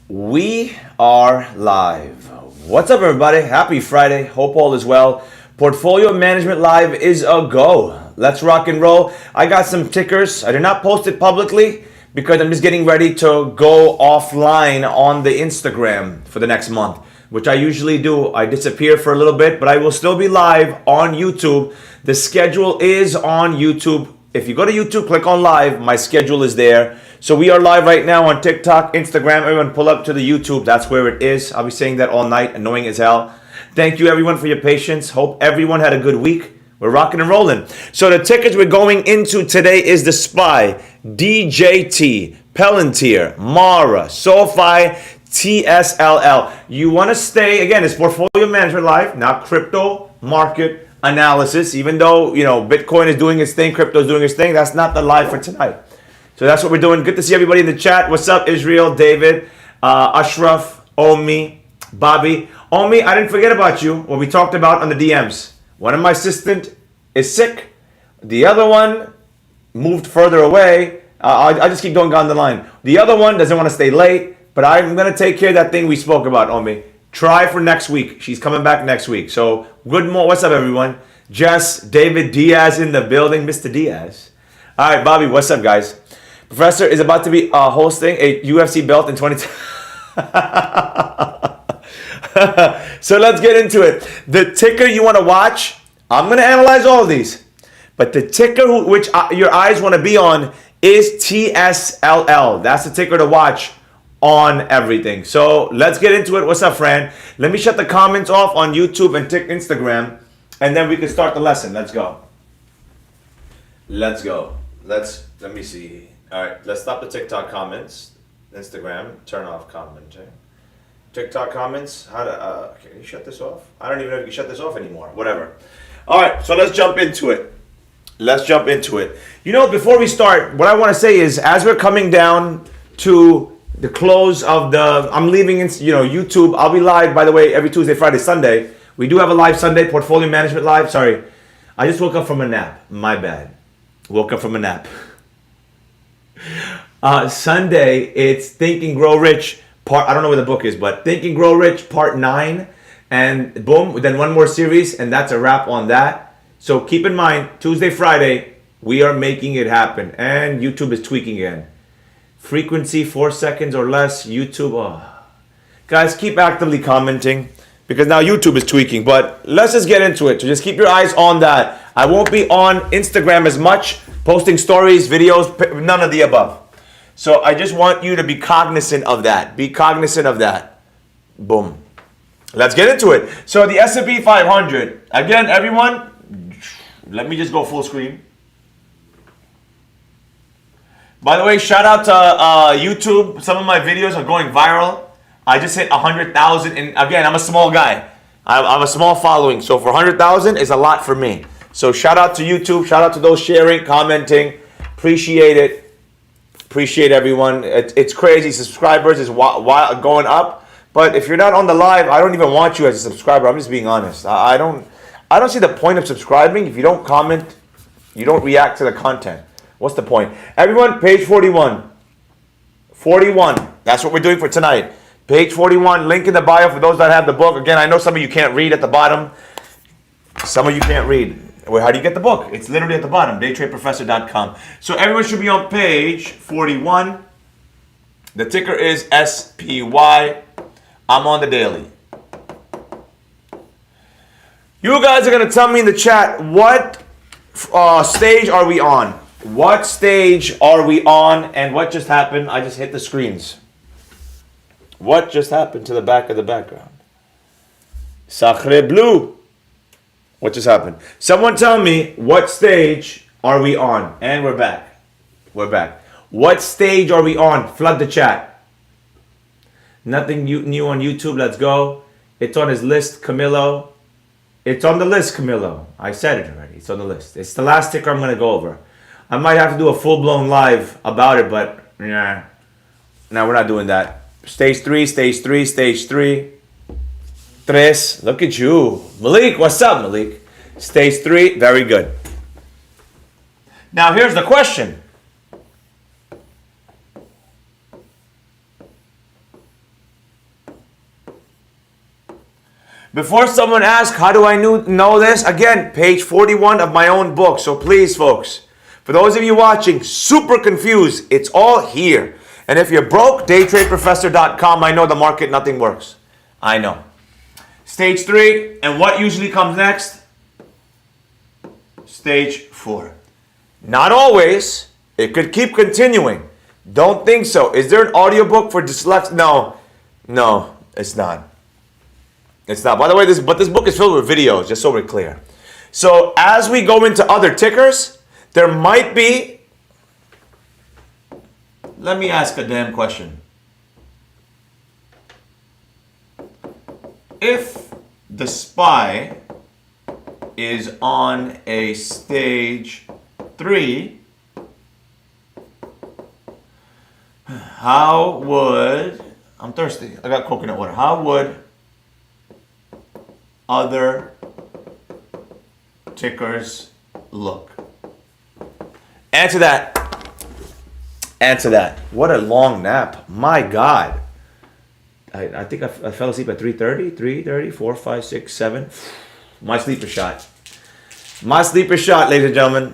We are live. What's up, everybody? Happy Friday. Hope all is well. Portfolio Management Live is a go. Let's rock and roll. I got some tickers. I did not post it publicly because I'm just getting ready to go offline on the Instagram for the next month, which I usually do. I disappear for a little bit, but I will still be live on YouTube. The schedule is on YouTube. If you go to YouTube, click on live, my schedule is there. So we are live right now on TikTok, Instagram. Everyone pull up to the YouTube. That's where it is. I'll be saying that all night, annoying as hell. Thank you everyone for your patience. Hope everyone had a good week. We're rocking and rolling. So the tickets we're going into today is the SPY, DJT, PLTR, MARA, Sofi, TSLL. You want to stay, again, it's Portfolio Management Live, not crypto market analysis. Even though, Bitcoin is doing its thing, crypto is doing its thing, that's not the live for tonight. So that's what we're doing. Good to see everybody in the chat. What's up, Israel, David, Ashraf, Omi, Bobby. Omi, I didn't forget about you. What we talked about on the DMs. One of my assistants is sick. The other one moved further away. I just keep going down the line. The other one doesn't want to stay late, but I'm going to take care of that thing we spoke about, Omi. Try for next week. She's coming back next week. So good morning. What's up, everyone? Jess, David, Diaz in the building. Mr. Diaz. All right, Bobby, what's up, guys? Professor is about to be hosting a UFC belt in 20. So let's get into it. The ticker you want to watch, I'm going to analyze all of these. But the ticker which your eyes want to be on is TSLL. That's the ticker to watch on everything. So let's get into it. What's up, Fran? Let me shut the comments off on YouTube and Instagram, and then we can start the lesson. Let's go. Let's go. Let me see. All right, let's stop the TikTok comments. Instagram, turn off commenting. TikTok comments, can you shut this off? I don't even know if you can shut this off anymore. Whatever. All right, so let's jump into it. Before we start, what I want to say is, as we're coming down to the close of I'm leaving YouTube. I'll be live, by the way, every Tuesday, Friday, Sunday. We do have a live Sunday, Portfolio Management Live. Sorry, I just woke up from a nap. My bad. Woke up from a nap. Sunday, it's Think and Grow Rich part. I don't know where the book is, but Think and Grow Rich part 9, and boom, then one more series, and that's a wrap on that. So keep in mind, Tuesday, Friday, we are making it happen, and YouTube is tweaking again. Frequency 4 seconds or less. YouTube, guys, keep actively commenting because now YouTube is tweaking. But let's just get into it. So just keep your eyes on that. I won't be on Instagram as much, posting stories, videos, none of the above. So I just want you to be cognizant of that. Be cognizant of that. Boom. Let's get into it. So the S&P 500. Again, everyone, let me just go full screen. By the way, shout out to YouTube. Some of my videos are going viral. I just hit 100,000. And again, I'm a small guy. I'm a small following. So for 100,000 is a lot for me. So shout out to YouTube. Shout out to those sharing, commenting. Appreciate it. Appreciate everyone. It's crazy. Subscribers is going up. But if you're not on the live, I don't even want you as a subscriber. I'm just being honest. I don't see the point of subscribing. If you don't comment, you don't react to the content. What's the point? Everyone, page 41. 41. That's what we're doing for tonight. Page 41. Link in the bio for those that have the book. Again, I know some of you can't read at the bottom. Some of you can't read. Well, how do you get the book? It's literally at the bottom, daytradeprofessor.com. So everyone should be on page 41. The ticker is SPY. I'm on the daily. You guys are going to tell me in the chat, what stage are we on? What stage are we on, and what just happened? I just hit the screens. What just happened to the back of the background? Sacre bleu. What just happened? Someone tell me, what stage are we on? And we're back. We're back. What stage are we on? Flood the chat. Nothing new on YouTube. Let's go. It's on his list, Camilo. It's on the list, Camilo. I said it already. It's on the list. It's the last ticker I'm going to go over. I might have to do a full-blown live about it, but nah. No, we're not doing that. Stage 3, stage 3, stage 3. Tres. Look at you. Malik, what's up, Malik? Stage 3, very good. Now, here's the question. Before someone asks, how do I know this? Again, page 41 of my own book. So please, folks, for those of you watching, super confused, it's all here. And if you're broke, daytradeprofessor.com. I know the market, nothing works. I know. Stage 3, and what usually comes next? Stage 4. Not always. It could keep continuing. Don't think so. Is there an audiobook for dyslexia? No, it's not. It's not. By the way, this book is filled with videos, just so we're clear. So as we go into other tickers, there might be... Let me ask a damn question. If the SPY is on a stage 3, how would... I'm thirsty. I got coconut water. How would other tickers look? Answer that. Answer that. What a long nap. My God. I think I fell asleep at 3:30, 4, 5, 6, 7. My sleeper shot. My sleeper shot, ladies and gentlemen.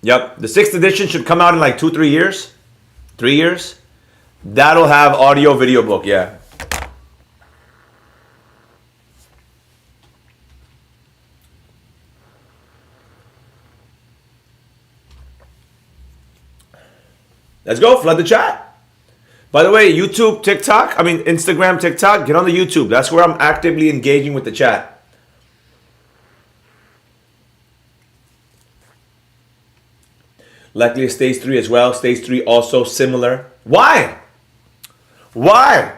Yep. The 6th edition should come out in like 2-3 years. 3 years. That'll have audio video book, yeah. Let's go, flood the chat. By the way, YouTube, TikTok, Instagram, TikTok, get on the YouTube. That's where I'm actively engaging with the chat. Likely a stage 3 as well. Stage 3 also similar. Why? Why?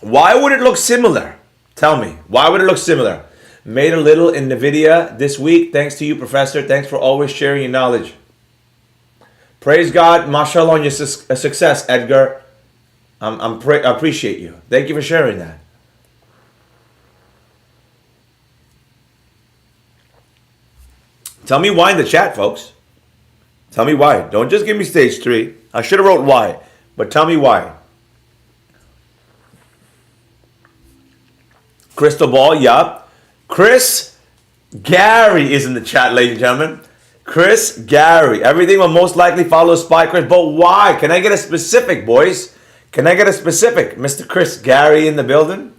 Why would it look similar? Tell me. Why would it look similar? Made a little in NVIDIA this week. Thanks to you, Professor. Thanks for always sharing your knowledge. Praise God, mashallah, on your success, Edgar. I appreciate you. Thank you for sharing that. Tell me why in the chat, folks. Tell me why. Don't just give me stage 3. I should have wrote why, but tell me why. Crystal ball, yup. Chris Gary is in the chat, ladies and gentlemen. Chris Gary. Everything will most likely follow SPY, Chris. But why? Can I get a specific, boys? Can I get a specific? Mr. Chris Gary in the building?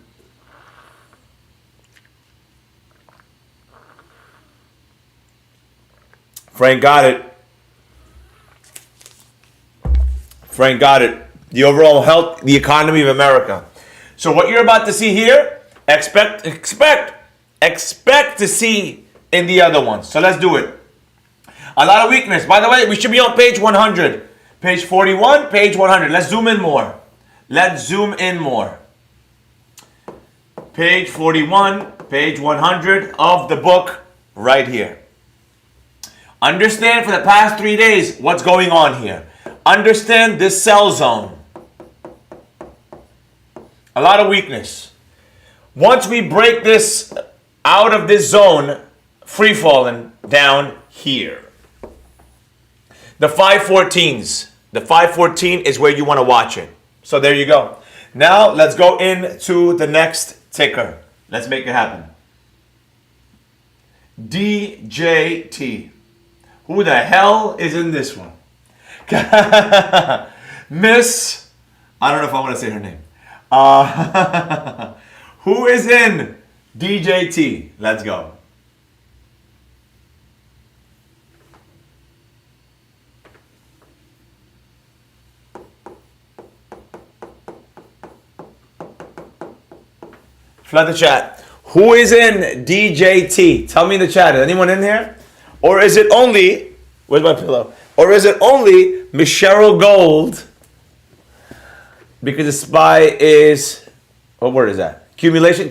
Frank got it. Frank got it. The overall health, the economy of America. So what you're about to see here, expect to see in the other ones. So let's do it. A lot of weakness. By the way, we should be on page 100. Page 41, page 100. Let's zoom in more. Let's zoom in more. Page 41, page 100 of the book right here. Understand for the past 3 days what's going on here. Understand this sell zone. A lot of weakness. Once we break this out of this zone, free falling down here. The 514s. The 514 is where you want to watch it. So there you go. Now let's go into the next ticker. Let's make it happen. DJT. Who the hell is in this one? Miss, I don't know if I want to say her name. Who is in DJT? Let's go. Flood the chat. Who is in DJT? Tell me in the chat. Is anyone in here? Or is it only, where's my pillow? Or is it only Miss Cheryl Gold? Because the SPY is, what word is that? Accumulation.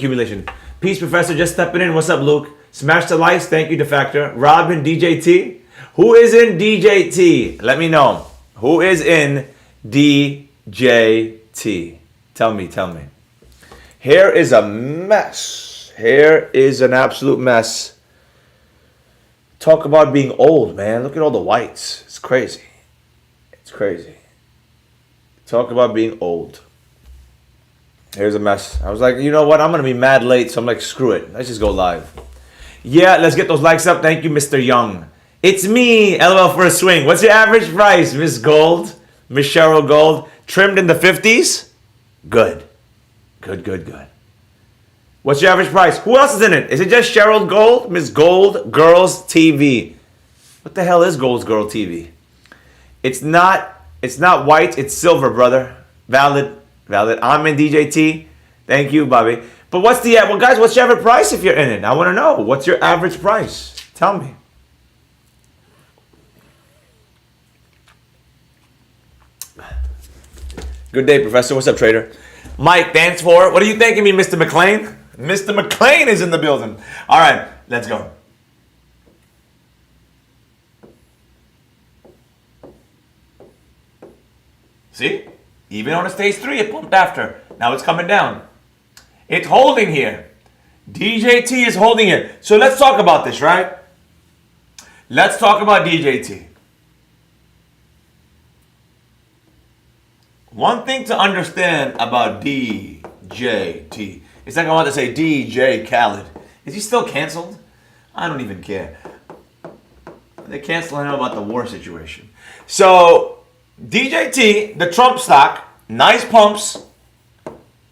Peace, Professor, just stepping in. What's up, Luke? Smash the likes. Thank you, Defactor. Robin, DJT. Who is in DJT? Let me know. Who is in DJT? Tell me. Here is a mess. Here is an absolute mess. Talk about being old, man. Look at all the whites. It's crazy. Talk about being old. Here's a mess. I was like, you know what? I'm going to be mad late, so I'm like, screw it. Let's just go live. Yeah, let's get those likes up. Thank you, Mr. Young. It's me, LOL for a swing. What's your average price, Miss Gold? Miss Cheryl Gold. Trimmed in the 50s? Good. Good. What's your average price? Who else is in it? Is it just Cheryl Gold? Miss Gold Girls TV. What the hell is Gold Girl TV? It's not white, it's silver, brother. Valid. I'm in DJT. Thank you, Bobby. But guys, what's your average price if you're in it? I want to know. What's your average price? Tell me. Good day, Professor. What's up, trader? Mike, thanks for it. What are you thanking me, Mr. McLean? Mr. McLean is in the building. All right, let's go. See? Even on a stage 3, it pumped after. Now it's coming down. It's holding here. DJT is holding it. So let's talk about this, right? Let's talk about DJT. One thing to understand about DJT. It's like I want to say DJ Khaled. Is he still canceled? I don't even care. They're canceling him about the war situation. So, DJT, the Trump stock, nice pumps,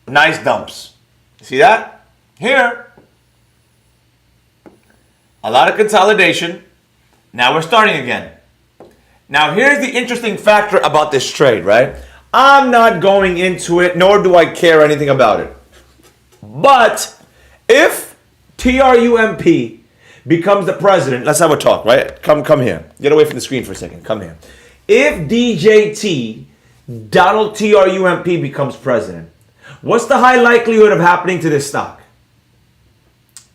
nice dumps. See that? Here, a lot of consolidation. Now we're starting again. Now here's the interesting factor about this trade, right? I'm not going into it, nor do I care anything about it. But if TRUMP becomes the president, let's have a talk, right? Come here. Get away from the screen for a second. Come here. If DJT, Donald TRUMP becomes president, what's the high likelihood of happening to this stock?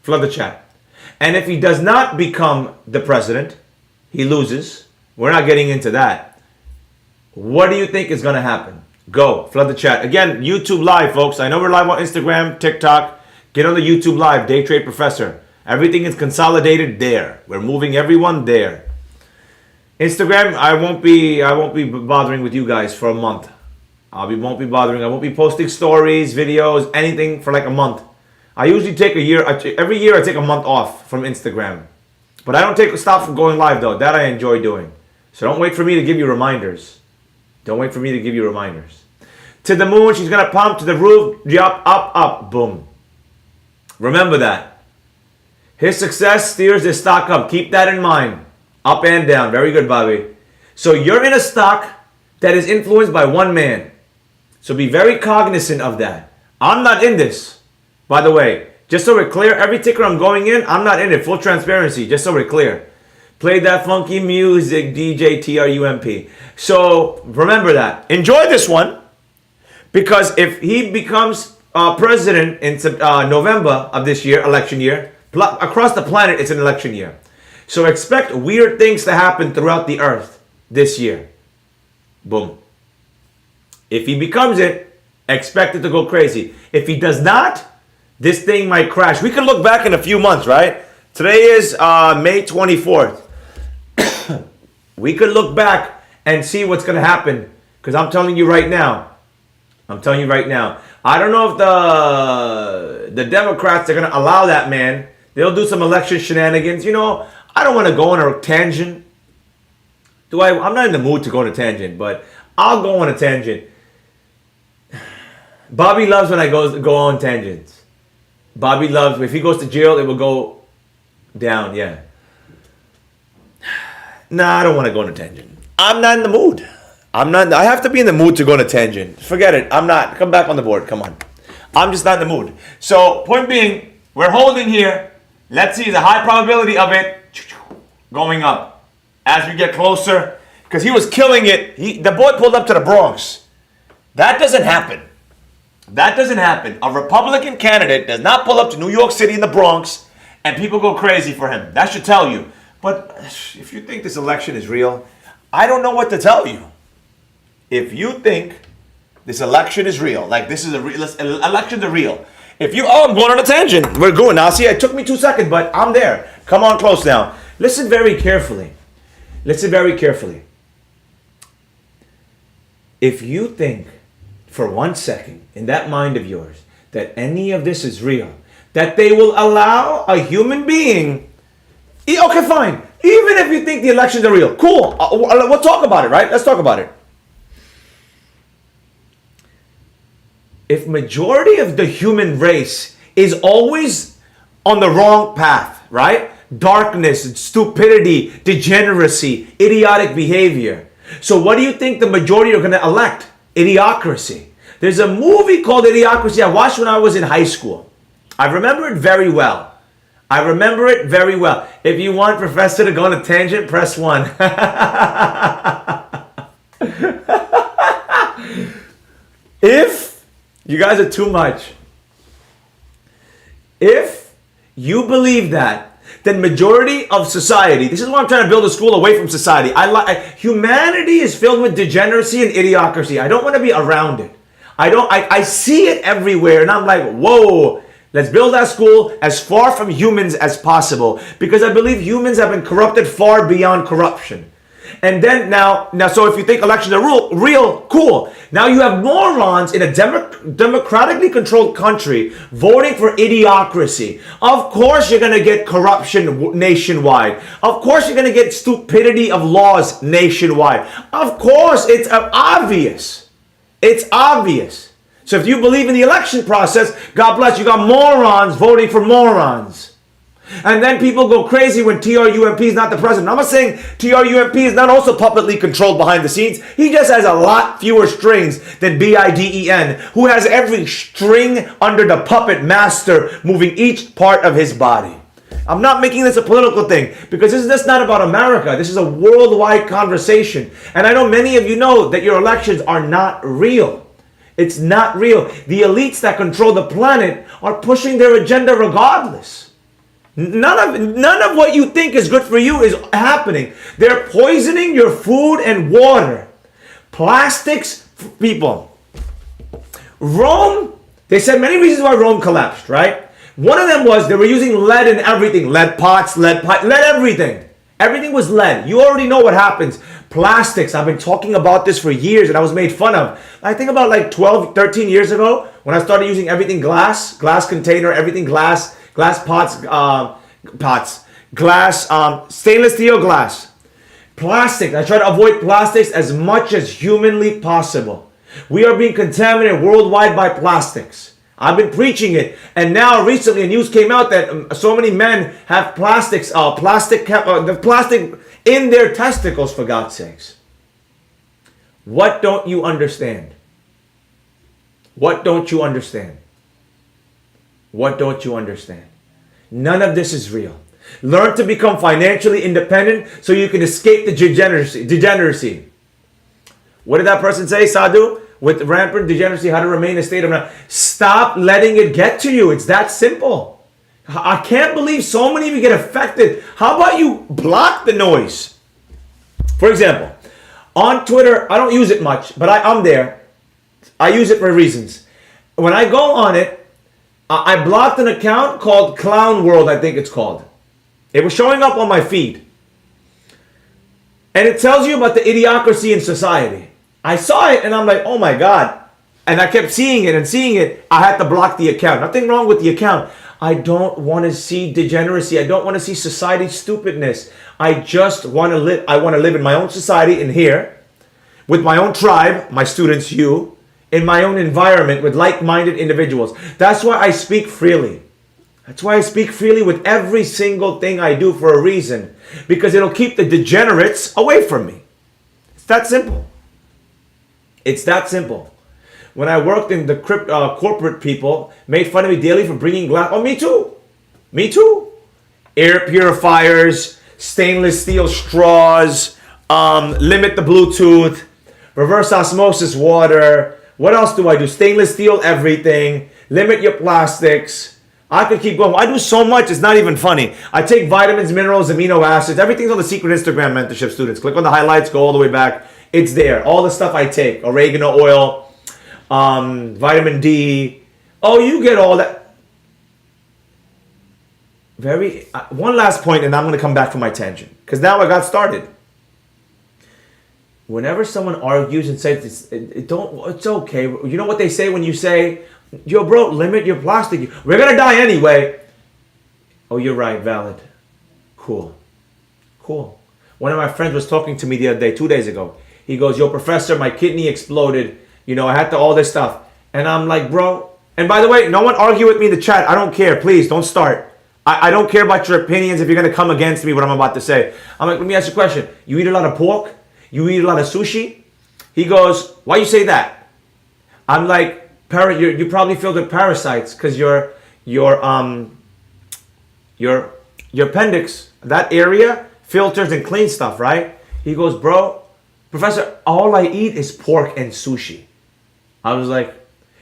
Flood the chat. And if he does not become the president, he loses. We're not getting into that. What do you think is going to happen? Go. Flood the chat. Again, YouTube Live, folks. I know we're live on Instagram, TikTok. Get on the YouTube Live, Day Trade Professor. Everything is consolidated there. We're moving everyone there. Instagram, I won't be bothering with you guys for a month. I won't be posting stories, videos, anything for like a month. I usually take a year. Every year I take a month off from Instagram. But I don't stop from going live though. That I enjoy doing. So don't wait for me to give you reminders. To the moon, she's going to pump. To the roof, jump, up, boom. Remember that. His success steers his stock up. Keep that in mind. Up and down. Very good, Bobby. So you're in a stock that is influenced by one man. So be very cognizant of that. I'm not in this. By the way, just so we're clear, every ticker I'm going in, I'm not in it. Full transparency, just so we're clear. Play that funky music, DJ TRUMP. So remember that. Enjoy this one. Because if he becomes president in November of this year, election year, across the planet, it's an election year. So expect weird things to happen throughout the earth this year. Boom. If he becomes it, expect it to go crazy. If he does not, this thing might crash. We can look back in a few months, right? Today is May 24th. We could look back and see what's going to happen. Because I'm telling you right now. I don't know if the Democrats are going to allow that, man. They'll do some election shenanigans. You know, I don't want to go on a tangent. I'm not in the mood to go on a tangent, but I'll go on a tangent. Bobby loves when I go on tangents. Bobby loves, if he goes to jail, it will go down, yeah. Nah, I don't want to go on a tangent. I'm not in the mood. I have to be in the mood to go on a tangent. Forget it. I'm not. Come back on the board. Come on. I'm just not in the mood. So, point being, we're holding here. Let's see the high probability of it going up as we get closer. Because he was killing it. The boy pulled up to the Bronx. That doesn't happen. A Republican candidate does not pull up to New York City in the Bronx and people go crazy for him. That should tell you. But if you think this election is real, I don't know what to tell you. If you think this election is real, like this is elections are real. I'm going on a tangent. We're going now. See, it took me 2 seconds, but I'm there. Come on close now. Listen very carefully. If you think, for 1 second in that mind of yours that any of this is real, that they will allow a human being, okay, fine, even if you think the elections are real, cool, we'll talk about it, right? Let's talk about it. If majority of the human race is always on the wrong path, right? Darkness, stupidity, degeneracy, idiotic behavior. So what do you think the majority are going to elect? Idiocracy. There's a movie called Idiocracy I watched when I was in high school. I remember it very well. If you want Professor to go on a tangent, press 1. If you guys are too much. If you believe that, then majority of society, this is why I'm trying to build a school away from society. Humanity is filled with degeneracy and idiocracy. I don't want to be around it. I see it everywhere, and I'm like, whoa, let's build that school as far from humans as possible, because I believe humans have been corrupted far beyond corruption. And then now, so if you think elections are real, cool. Now you have morons in a democratically controlled country voting for idiocracy. Of course you're going to get corruption nationwide. Of course you're going to get stupidity of laws nationwide. Of course, it's obvious. It's obvious. So if you believe in the election process, God bless you, got morons voting for morons. And then people go crazy when TRUMP is not the president. I'm not saying TRUMP is not also puppetly controlled behind the scenes. He just has a lot fewer strings than BIDEN, who has every string under the puppet master moving each part of his body. I'm not making this a political thing, because this is just not about America. This is a worldwide conversation. And I know many of you know that your elections are not real. It's not real. The elites that control the planet are pushing their agenda regardless. None of what you think is good for you is happening. They're poisoning your food and water. Plastics, people. Rome, they said many reasons why Rome collapsed, right? One of them was they were using lead in everything. Lead pots, lead everything. Everything was lead. You already know what happens. Plastics, I've been talking about this for years and I was made fun of. I think about like 12, 13 years ago when I started using everything glass container, everything glass pots, stainless steel glass. Plastic, I try to avoid plastics as much as humanly possible. We are being contaminated worldwide by plastics. I've been preaching it, and now recently a news came out that so many men have the plastic in their testicles, for God's sakes. What don't you understand? What don't you understand? What don't you understand? None of this is real. Learn to become financially independent so you can escape the degeneracy. What did that person say, Sadhu? With rampant degeneracy, how to remain in a state of... Stop letting it get to you. It's that simple. I can't believe so many of you get affected. How about you block the noise? For example, on Twitter, I don't use it much, but I'm there. I use it for reasons. When I go on it, I blocked an account called Clown World, I think it's called. It was showing up on my feed. And it tells you about the idiocracy in society. I saw it and I'm like, oh my God. And I kept seeing it and seeing it. I had to block the account. Nothing wrong with the account. I don't want to see degeneracy. I don't want to see society stupidness. I just want to live. I want to live in my own society in here, with my own tribe, my students, you, in my own environment with like-minded individuals. That's why I speak freely. That's why I speak freely with every single thing I do, for a reason. Because it'll keep the degenerates away from me. It's that simple. It's that simple. When I worked in the corporate, people made fun of me daily for bringing glass. Oh, me too. Me too. Air purifiers, stainless steel straws, limit the Bluetooth, reverse osmosis water. What else do I do? Stainless steel everything. Limit your plastics. I could keep going. I do so much, it's not even funny. I take vitamins, minerals, amino acids. Everything's on the Secret Instagram mentorship, students. Click on the highlights, go all the way back. It's there. All the stuff I take. Oregano oil, vitamin D. Oh, you get all that. One last point, and I'm going to come back from my tangent, because now I got started. whenever someone argues and says it's okay. You know what they say when you say, yo, bro, limit your plastic. We're gonna die anyway. Oh, you're right, valid. Cool. One of my friends was talking to me the other day, 2 days ago. He goes, yo, professor, my kidney exploded. You know, I had to all this stuff. And I'm like, bro. And by the way, no one argue with me in the chat. I don't care. Please don't start. I don't care about your opinions if you're going to come against me, what I'm about to say. I'm like, let me ask you a question. You eat a lot of pork? You eat a lot of sushi? He goes, why you say that? I'm like, you probably filled with parasites because your appendix, that area, filters and cleans stuff, right? He goes, bro, professor, all I eat is pork and sushi. I was like,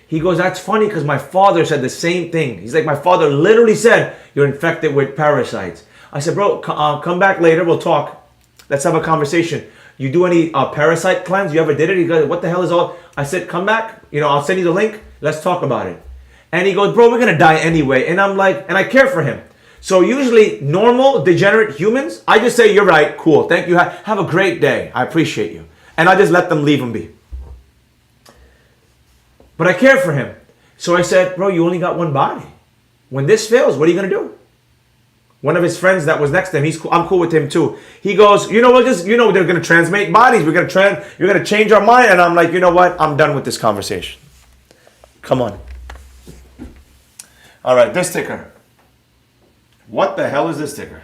he goes, that's funny because my father said the same thing. He's like, my father literally said, you're infected with parasites. I said, bro, come back later. We'll talk. Let's have a conversation. You do any parasite cleanse? You ever did it? He goes, what the hell is all? I said, come back. You know, I'll send you the link. Let's talk about it. And he goes, bro, we're going to die anyway. And I'm like, and I care for him. So usually normal, degenerate humans, I just say, you're right. Cool. Thank you. Have a great day. I appreciate you. And I just let them leave him be. But I care for him. So I said, bro, you only got one body. When this fails, what are you going to do? One of his friends that was next to him, he's cool. I'm cool with him too. He goes, they're going to transmate bodies. You're going to change our mind. And I'm like, you know what? I'm done with this conversation. Come on. All right, this ticker. What the hell is this ticker?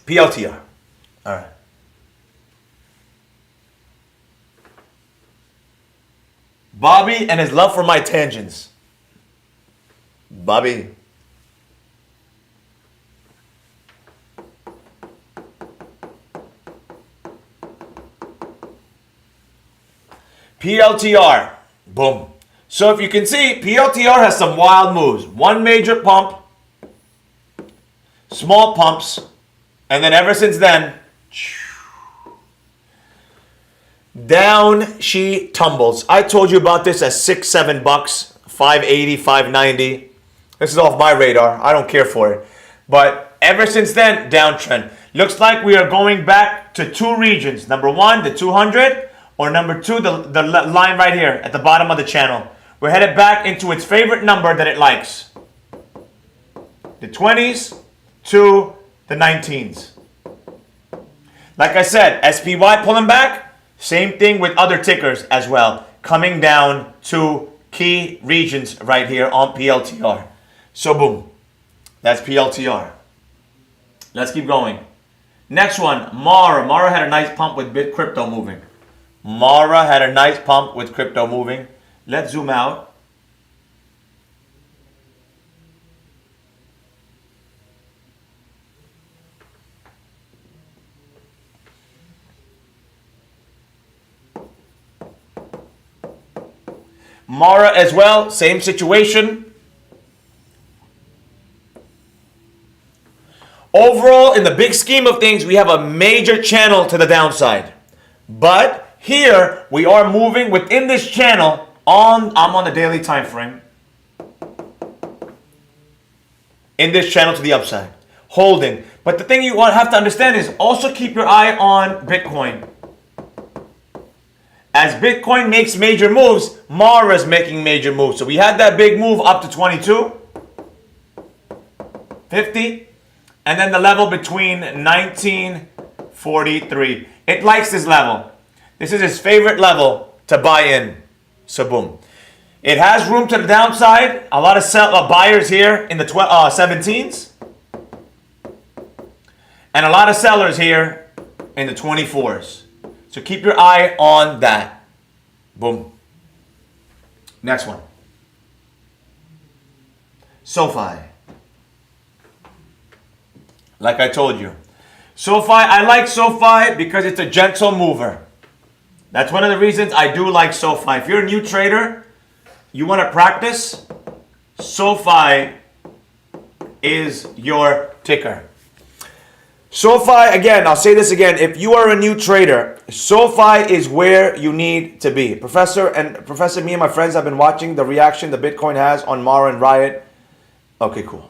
PLTR. All right. Bobby and his love for my tangents. Bobby. PLTR. Boom. So if you can see, PLTR has some wild moves. One major pump, small pumps, and then ever since then, down she tumbles. I told you about this at $6-7, $5.80, $5.90. This is off my radar. I don't care for it. But ever since then, downtrend. Looks like we are going back to two regions. Number one, the 200, or number two, the line right here at the bottom of the channel. We're headed back into its favorite number that it likes. The 20s to the 19s. Like I said, SPY pulling back. Same thing with other tickers as well. Coming down to key regions right here on PLTR. So boom. That's PLTR. Let's keep going. Next one, Mara. Mara had a nice pump with crypto moving. Mara had a nice pump with crypto moving. Let's zoom out. Mara as well, same situation. Overall, in the big scheme of things, we have a major channel to the downside. But here, we are moving within this channel I'm on the daily time frame. In this channel to the upside. Holding. But the thing you have to understand is also keep your eye on Bitcoin. As Bitcoin makes major moves, Mara is making major moves. So we had that big move up to 22.50. And then the level between 19.43. It likes this level. This is its favorite level to buy in. So boom. It has room to the downside. A lot of buyers here in the 17s. And a lot of sellers here in the 24s. So keep your eye on that. Boom. Next one. Sofi. Like I told you. Sofi, I like Sofi because it's a gentle mover. That's one of the reasons I do like Sofi. If you're a new trader, you want to practice, Sofi is your ticker. Sofi, again, I'll say this again. If you are a new trader, Sofi is where you need to be. Professor, me and my friends have been watching the reaction the Bitcoin has on Mara and Riot. Okay, cool.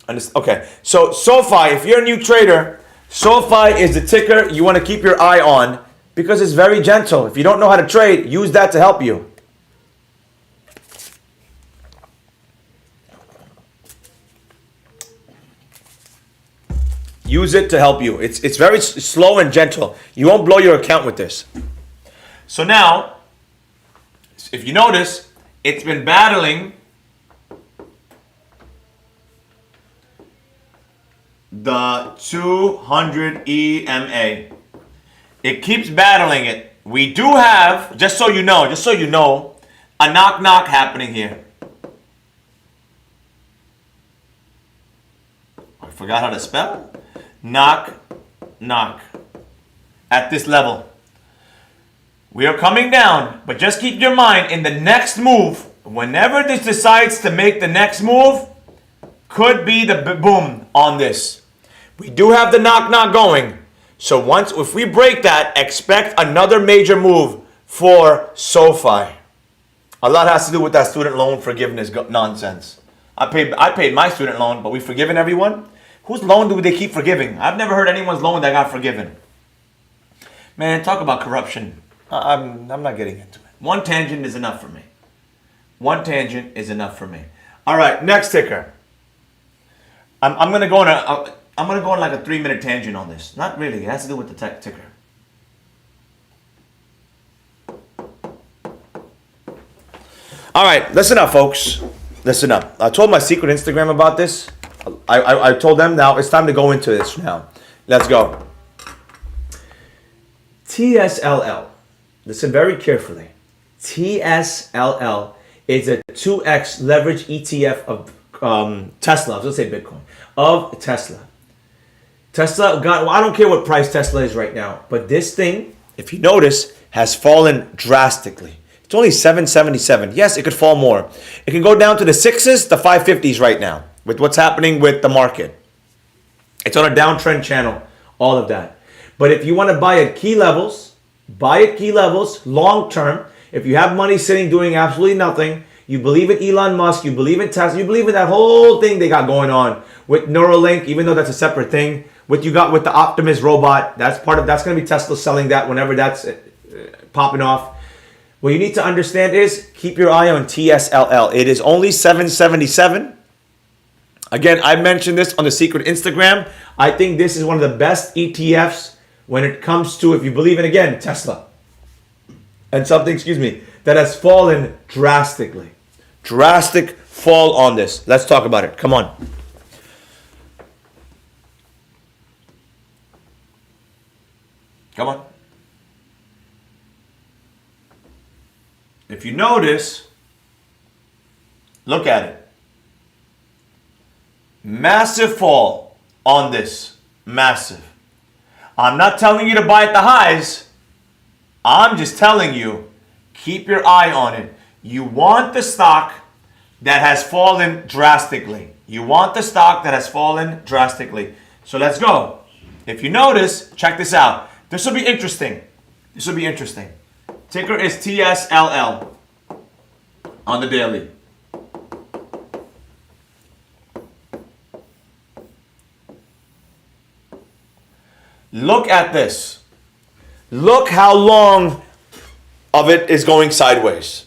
Okay, so Sofi, if you're a new trader, SoFi is the ticker you want to keep your eye on because it's very gentle. If you don't know how to trade, use that to help you. Use it to help you. It's very slow and gentle. You won't blow your account with this. So now, if you notice, it's been battling the 200 EMA. It keeps battling it. We do have, just so you know, a knock happening here. I forgot how to spell. Knock. At this level. We are coming down, but just keep your mind in the next move, whenever this decides to make the next move, could be the boom on this. We do have the knock going. So if we break that, expect another major move for SoFi. A lot has to do with that student loan forgiveness nonsense. I paid my student loan, but we forgiven everyone? Whose loan do they keep forgiving? I've never heard anyone's loan that got forgiven. Man, talk about corruption. I'm not getting into it. One tangent is enough for me. All right, next ticker. I'm gonna go on like a 3-minute tangent on this. Not really. It has to do with the ticker. All right, listen up, folks. Listen up. I told my secret Instagram about this. I told them now it's time to go into this now. Let's go. TSLL. Listen very carefully. TSLL is a 2x leverage ETF of Tesla. I was going to say Bitcoin. Of Tesla. I don't care what price Tesla is right now, but this thing, if you notice, has fallen drastically. It's only 777. Yes, it could fall more. It can go down to the 6s, the 550s right now, with what's happening with the market. It's on a downtrend channel, all of that. But if you want to buy at key levels, long term. If you have money sitting doing absolutely nothing, you believe in Elon Musk, you believe in Tesla, you believe in that whole thing they got going on with Neuralink, even though that's a separate thing. What you got with the Optimus robot, that's going to be Tesla selling that whenever that's popping off. What you need to understand is keep your eye on TSLL. It is only 777. Again, I mentioned this on the secret Instagram. I think this is one of the best ETFs when it comes to, if you believe in, again, Tesla. And something, that has fallen drastically. Drastic fall on this. Let's talk about it. Come on. If you notice, look at it. Massive fall on this. Massive. I'm not telling you to buy at the highs. I'm just telling you, keep your eye on it. You want the stock that has fallen drastically. So let's go. If you notice, check this out. This will be interesting. Ticker is TSLL on the daily. Look at this. Look how long of it is going sideways.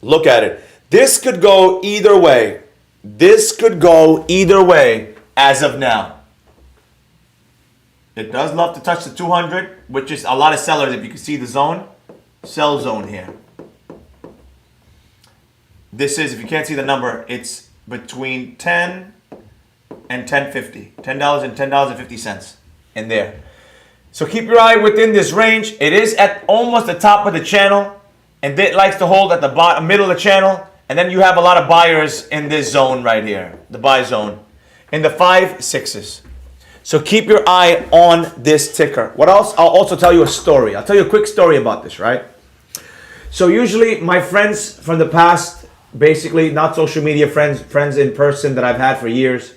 Look at it. This could go either way. As of now. It does love to touch the 200, which is a lot of sellers. If you can see the zone, sell zone here. This is, if you can't see the number, it's between 10 and 10.50. $10 and $10.50 in there. So keep your eye within this range. It is at almost the top of the channel, and it likes to hold at the bottom, middle of the channel. And then you have a lot of buyers in this zone right here, the buy zone, in the 5-6s. So keep your eye on this ticker. What else? I'll also tell you a story. I'll tell you a quick story about this, right? So usually my friends from the past, basically not social media friends in person that I've had for years.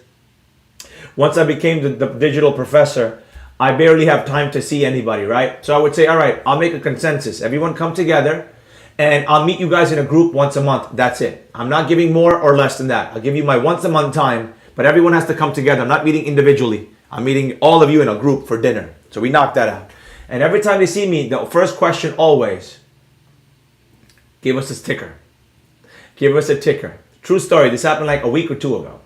Once I became the digital professor, I barely have time to see anybody, right? So I would say, all right, I'll make a consensus. Everyone come together and I'll meet you guys in a group once a month. That's it. I'm not giving more or less than that. I'll give you my once a month time, but everyone has to come together. I'm not meeting individually. I'm meeting all of you in a group for dinner. So we knocked that out. And every time they see me, the first question always, give us a ticker. Give us a ticker. True story. This happened like a week or two ago.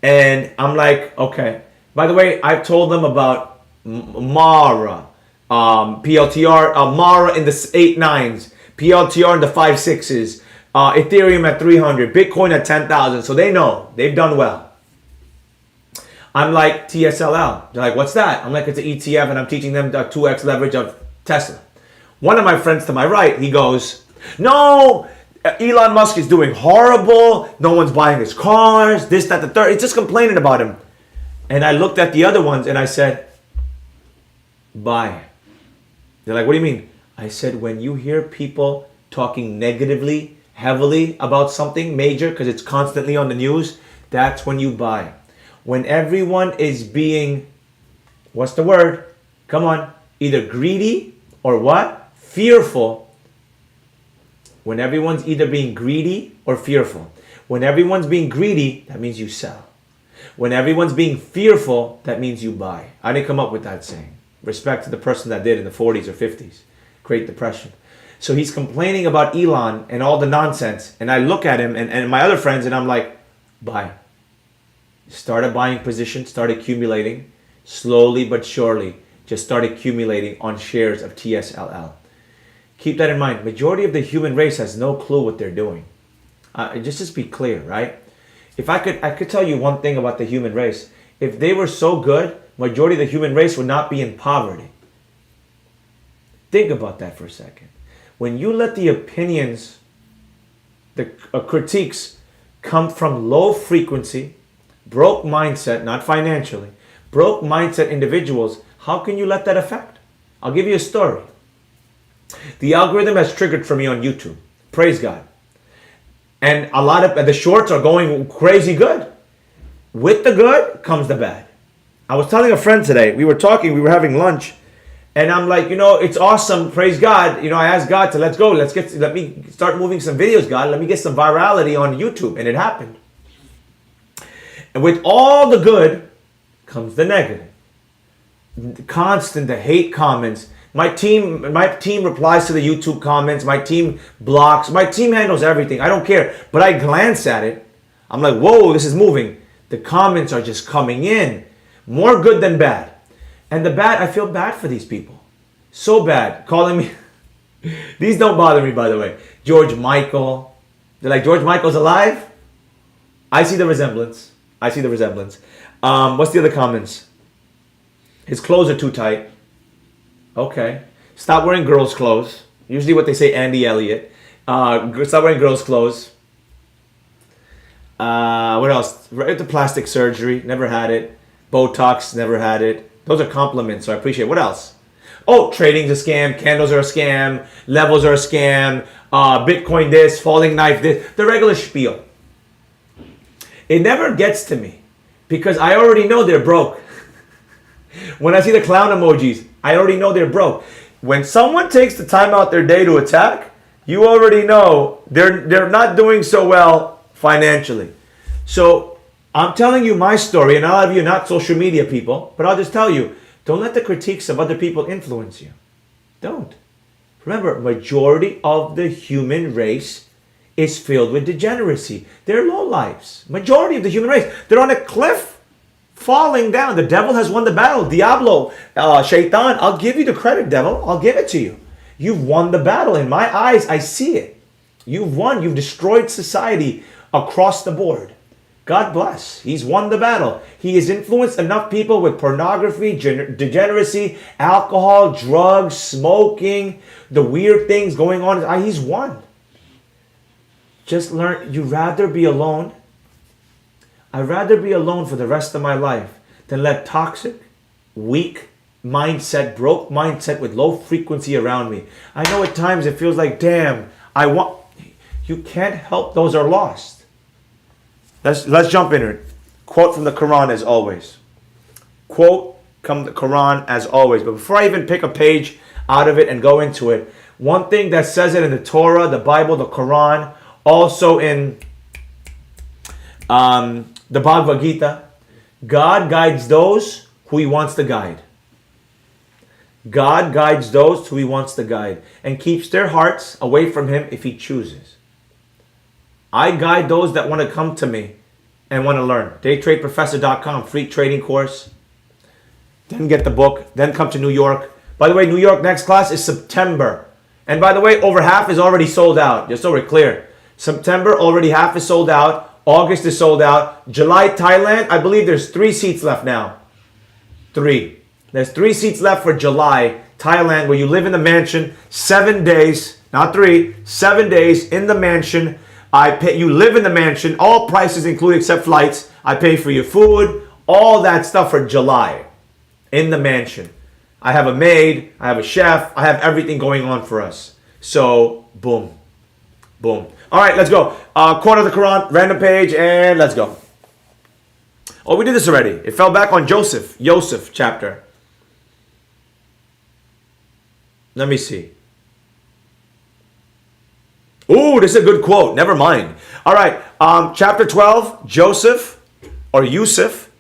And I'm like, okay. By the way, I've told them about Mara, PLTR, Mara in the 8.9s, PLTR in the 5.6s, Ethereum at 300, Bitcoin at 10,000. So they know. They've done well. I'm like, TSLL. They're like, what's that? I'm like, it's an ETF, and I'm teaching them the 2x leverage of Tesla. One of my friends to my right, he goes, no, Elon Musk is doing horrible. No one's buying his cars, this, that, the third. It's just complaining about him. And I looked at the other ones, and I said, buy. They're like, what do you mean? I said, when you hear people talking negatively, heavily about something major, because it's constantly on the news, that's when you buy. When everyone is being, what's the word? Come on. Either greedy or what? Fearful. When everyone's either being greedy or fearful. When everyone's being greedy, that means you sell. When everyone's being fearful, that means you buy. I didn't come up with that saying. Respect to the person that did in the 40s or 50s. Great Depression. So he's complaining about Elon and all the nonsense. And I look at him and my other friends and I'm like, buy. Started buying positions, start accumulating, slowly but surely, just start accumulating on shares of TSLL. Keep that in mind. Majority of the human race has no clue what they're doing. Just be clear, right? If I could tell you one thing about the human race. If they were so good, majority of the human race would not be in poverty. Think about that for a second. When you let the opinions, the critiques come from low frequency, broke mindset, not financially, broke mindset individuals, how can you let that affect? I'll give you a story. The algorithm has triggered for me on YouTube. Praise God. And a lot of the shorts are going crazy good. With the good comes the bad. I was telling a friend today, we were talking, we were having lunch, and I'm like, it's awesome, praise God. I asked God to let me start moving some videos, God. Let me get some virality on YouTube. And it happened. And with all the good comes the negative. The hate comments. My team replies to the YouTube comments. My team blocks. My team handles everything. I don't care. But I glance at it. I'm like, whoa, this is moving. The comments are just coming in. More good than bad. And the bad, I feel bad for these people. So bad. Calling me. These don't bother me, by the way. George Michael. They're like, George Michael's alive? I see the resemblance. What's the other comments? His clothes are too tight. Okay. Stop wearing girls' clothes. Usually what they say, Andy Elliott. Stop wearing girls' clothes. What else? The plastic surgery. Never had it. Botox. Never had it. Those are compliments, so I appreciate it. What else? Oh, trading's a scam. Candles are a scam. Levels are a scam. Bitcoin this. Falling knife this. The regular spiel. It never gets to me because I already know they're broke. When I see the clown emojis, I already know they're broke. When someone takes the time out their day to attack, you already know they're not doing so well financially. So I'm telling you my story, and a lot of you are not social media people, but I'll just tell you, don't let the critiques of other people influence you. Don't. Remember, majority of the human race is filled with degeneracy. They're lowlifes. Majority of the human race. They're on a cliff falling down. The devil has won the battle. Diablo, Shaitan, I'll give you the credit, devil. I'll give it to you. You've won the battle. In my eyes, I see it. You've won. You've destroyed society across the board. God bless. He's won the battle. He has influenced enough people with pornography, degeneracy, alcohol, drugs, smoking, the weird things going on. He's won. Just learn, you'd rather be alone. I'd rather be alone for the rest of my life than let toxic, weak mindset, broke mindset with low frequency around me. I know at times it feels like, damn, you can't help those are lost. Let's jump in it. Quote from the Quran as always. Quote from the Quran as always. But before I even pick a page out of it and go into it, one thing that says it in the Torah, the Bible, the Quran, also in the Bhagavad Gita, God guides those who He wants to guide. God guides those who He wants to guide and keeps their hearts away from Him if He chooses. I guide those that want to come to me and want to learn. DayTradeProfessor.com, free trading course. Then get the book. Then come to New York. By the way, New York next class is September. And by the way, over half is already sold out. Just so we're clear. September, already half is sold out. August is sold out. July, Thailand, I believe there's 3 seats left now. 3. There's 3 seats left for July, Thailand, where you live in the mansion 7 days, not 3, 7 days in the mansion. You live in the mansion, all prices included except flights. I pay for your food, all that stuff for July in the mansion. I have a maid, I have a chef, I have everything going on for us. So, boom, boom. All right, let's go. Quote of the Quran, random page, and let's go. Oh, we did this already. It fell back on Joseph chapter. Let me see. Ooh, this is a good quote. Never mind. All right. Chapter 12, Joseph or Yusuf,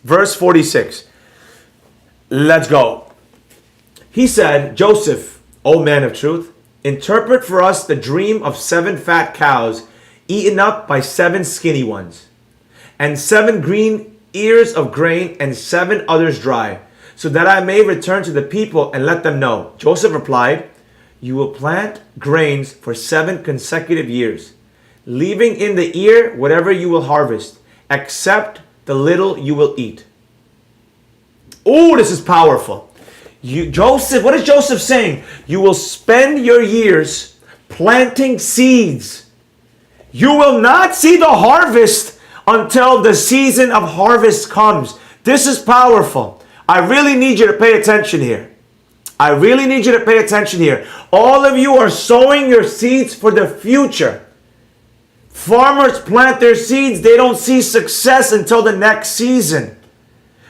verse 46. Let's go. He said, Joseph, O man of truth, interpret for us the dream of 7 fat cows eaten up by 7 skinny ones, and 7 green ears of grain and 7 others dry, so that I may return to the people and let them know. Joseph replied, you will plant grains for 7 consecutive years, leaving in the ear whatever you will harvest, except the little you will eat. Oh, this is powerful. Joseph, what is Joseph saying? You will spend your years planting seeds. You will not see the harvest until the season of harvest comes. This is powerful. I really need you to pay attention here. I really need you to pay attention here. All of you are sowing your seeds for the future. Farmers plant their seeds. They don't see success until the next season.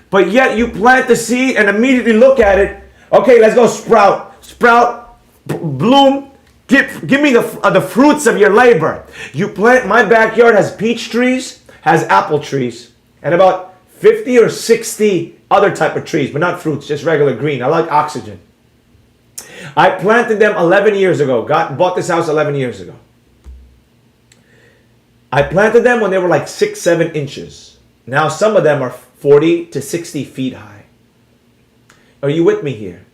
But yet you plant the seed and immediately look at it. Okay, let's go sprout, bloom. Give me the fruits of your labor. You plant, my backyard has peach trees, has apple trees, and about 50 or 60 other type of trees, but not fruits, just regular green. I like oxygen. I planted them 11 years ago. Bought this house 11 years ago. I planted them when they were like 6, 7 inches. Now some of them are 40 to 60 feet high. Are you with me here?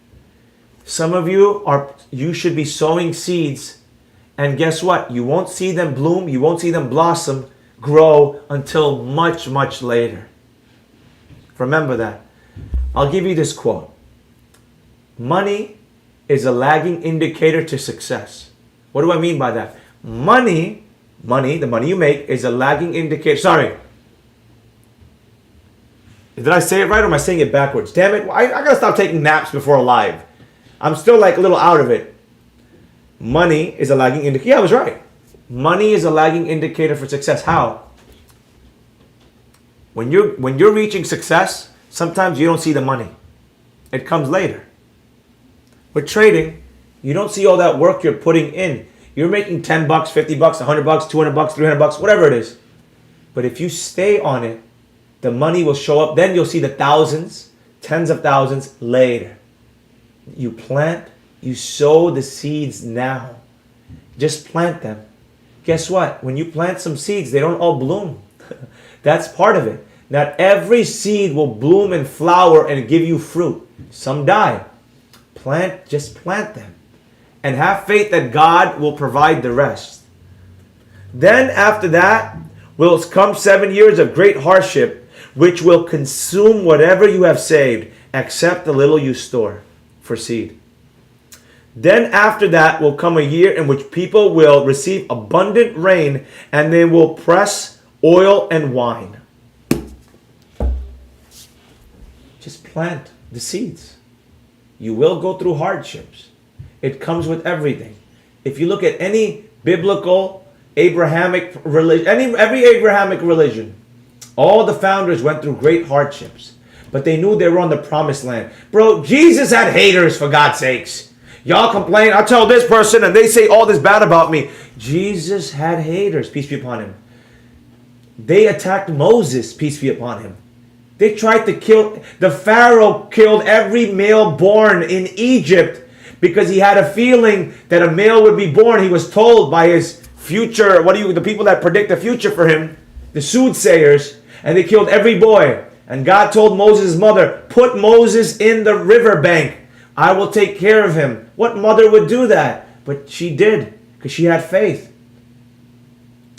Some of you should be sowing seeds, and guess what? You won't see them bloom, you won't see them blossom, grow until much, much later. Remember that. I'll give you this quote. Money is a lagging indicator to success. What do I mean by that? Money, the money you make is a lagging indicator. Sorry. Did I say it right or am I saying it backwards? Damn it. I gotta stop taking naps before live. I'm still like a little out of it. Money is a lagging indicator. Yeah, I was right. Money is a lagging indicator for success. How? When you're reaching success, sometimes you don't see the money. It comes later. With trading, you don't see all that work you're putting in. You're making $10, $50, $100, $200, $300, whatever it is. But if you stay on it, the money will show up. Then you'll see the thousands, tens of thousands later. You plant, you sow the seeds now. Just plant them. Guess what? When you plant some seeds, they don't all bloom. That's part of it. Not every seed will bloom and flower and give you fruit. Some die. Just plant them. And have faith that God will provide the rest. Then after that will come 7 years of great hardship, which will consume whatever you have saved, except the little you store for seed. Then after that will come a year in which people will receive abundant rain, and they will press oil and wine. Just plant the seeds. You will go through hardships. It comes with everything. If you look at any biblical Abrahamic religion, every Abrahamic religion, all the founders went through great hardships, but they knew they were on the promised land. Bro, Jesus had haters, for God's sakes. Y'all complain, I tell this person and they say all this bad about me. Jesus had haters, peace be upon him. They attacked Moses, peace be upon him. They tried to kill, the Pharaoh killed every male born in Egypt because he had a feeling that a male would be born. He was told by his future, the people that predict the future for him, the soothsayers, and they killed every boy. And God told Moses' mother, put Moses in the riverbank. I will take care of him. What mother would do that? But she did, because she had faith.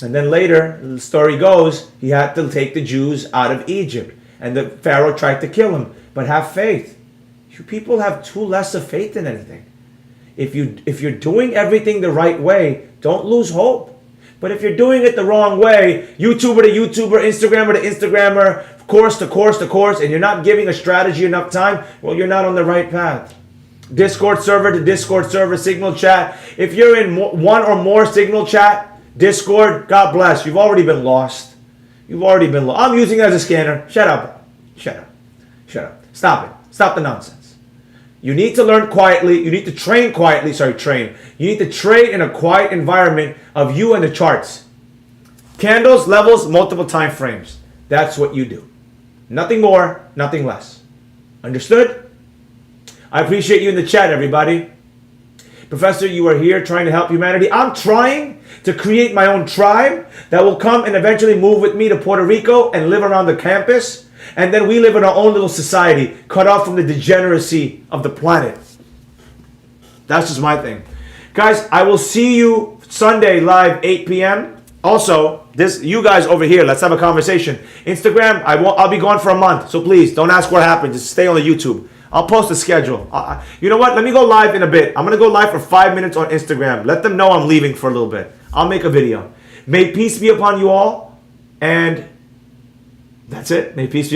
And then later, the story goes, he had to take the Jews out of Egypt. And the Pharaoh tried to kill him. But have faith. You people have too less of faith in anything. If you're doing everything the right way, don't lose hope. But if you're doing it the wrong way, YouTuber to YouTuber, Instagrammer to Instagrammer, course to course to course, and you're not giving a strategy enough time, well, you're not on the right path. Discord server to Discord server, Signal chat. If you're in one or more Signal chat, Discord, God bless. You've already been lost. You've already been lost. I'm using it as a scanner. Shut up. Shut up. Shut up. Stop it. Stop the nonsense. You need to learn quietly. You need to train quietly. Train. You need to trade in a quiet environment of you and the charts. Candles, levels, multiple time frames. That's what you do. Nothing more, nothing less. Understood? I appreciate you in the chat, everybody. Professor, you are here trying to help humanity. I'm trying to create my own tribe that will come and eventually move with me to Puerto Rico and live around the campus. And then we live in our own little society, cut off from the degeneracy of the planet. That's just my thing. Guys, I will see you Sunday live, 8 p.m. Also, you guys over here, let's have a conversation. Instagram, I'll be gone for a month. So please, don't ask what happened. Just stay on the YouTube. I'll post a schedule. You know what? Let me go live in a bit. I'm going to go live for 5 minutes on Instagram. Let them know I'm leaving for a little bit. I'll make a video. May peace be upon you all. And that's it. May peace be